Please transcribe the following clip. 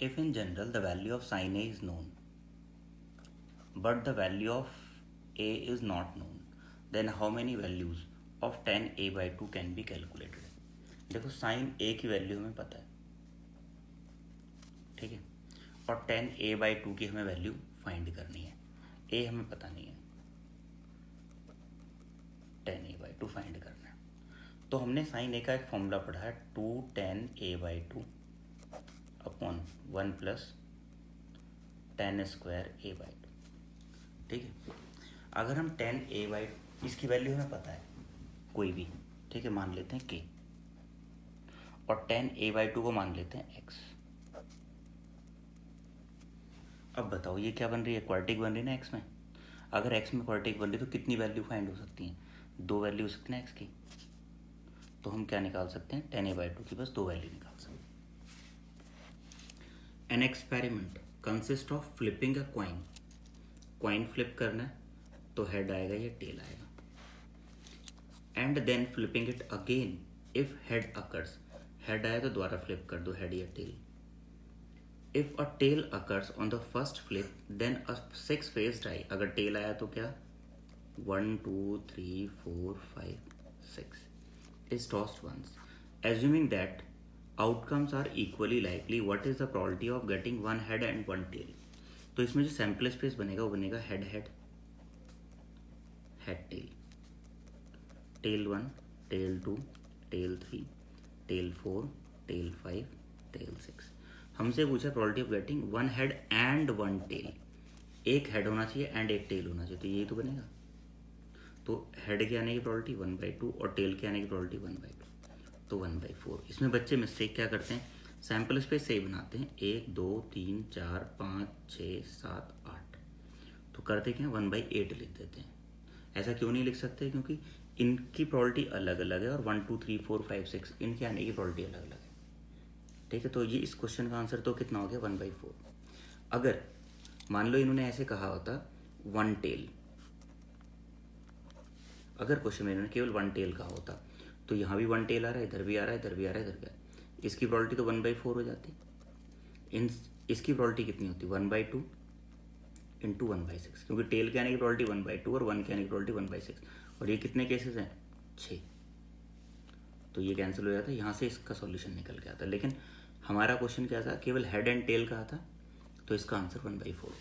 If in general the value of sin A is known, but the value of A is not known, then how many values of tan A by 2 can be calculated? देखो sin A की value हमें पता है, ठीक है, और tan A by 2 की हमें वैल्यू फाइंड करनी है. A हमें पता नहीं है, tan A by 2 फाइंड करना है. तो हमने sin A का एक फॉर्मूला पढ़ा है, 2 tan A by 2 upon 1 plus tan square A by 2. ठीक है. अगर हम tan A by इसकी वैल्यू हमें पता है कोई भी, ठीक है, मान लेते हैं k, और tan A by 2 को मान लेते हैं x. अब बताओ ये क्या बन रही है, क्वाड्रेटिक बन रही है ना x में. अगर x में क्वाड्रेटिक बन रही है तो कितनी वैल्यू फाइंड हो सकती हैं? 2 वैल्यू हो सकती है x की. तो हम क्या निकाल सकते हैं, tan A by 2 की बस 2 वैल्यू निकाल सकते हैं. An experiment consist of flipping a coin. Coin flip करना है तो हेड आएगा या टेल आएगा, and then flipping it again if head occurs. Head आया तो दोबारा फ्लिप कर दो, हेड या tail. If a tail occurs on the first flip then a 6 faced die. अगर टेल आया तो क्या, 1 2 3 4 5 6 is tossed once. Assuming that outcomes are equally likely, what is the probability of getting one head and one tail? तो इसमें जो sample space बनेगा वो बनेगा head head head tail, tail 1 tail 2 tail 3 tail 4 tail 5 tail 6. हमसे पूछा probability of getting one head and one tail. एक head होना चाहिए एंड एक टेल होना चाहिए, तो यही तो बनेगा. तो हेड के आने की प्रोबेबिलिटी 1/2 और टेल के आने की प्रोबेबिलिटी 1/2, तो 1/4. इसमें बच्चे मिस्टेक क्या करते हैं, सैम्पल स्पेस सही बनाते हैं, 1 2 3 4 5 6 7 8, तो करते क्या 1/8 लिख देते हैं. ऐसा क्यों नहीं लिख सकते, क्योंकि इनकी प्रोबेबिलिटी अलग अलग है और 1 2 3 4 5 6 इनके आने की प्रोबेबिलिटी अलग अलग है. ठीक है, तो ये इस क्वेश्चन का आंसर तो कितना हो गया, 1/4. अगर मान लो इन्होंने ऐसे कहा होता 1 टेल, अगर क्वेश्चन में इन्होंने केवल 1 टेल कहा होता तो यहाँ भी 1 टेल आ रहा है, इधर भी आ रहा है, इधर भी आ रहा है, इधर भी आ रहा है, इसकी प्रोबेबिलिटी तो 1/4 हो जाती. इसकी प्रोबेबिलिटी कितनी होती, 1/2 इंटू 1/6, क्योंकि टेल के आने की प्रोबेबिलिटी 1/2 और 1 के आने की प्रोबेबिलिटी 1/6, और ये कितने केसेस हैं, 6. तो ये कैंसिल हो जाता है, यहाँ से इसका सॉल्यूशन निकल के आता है. लेकिन हमारा क्वेश्चन क्या था, केवल हेड एंड टेल का था, तो इसका आंसर 1/4.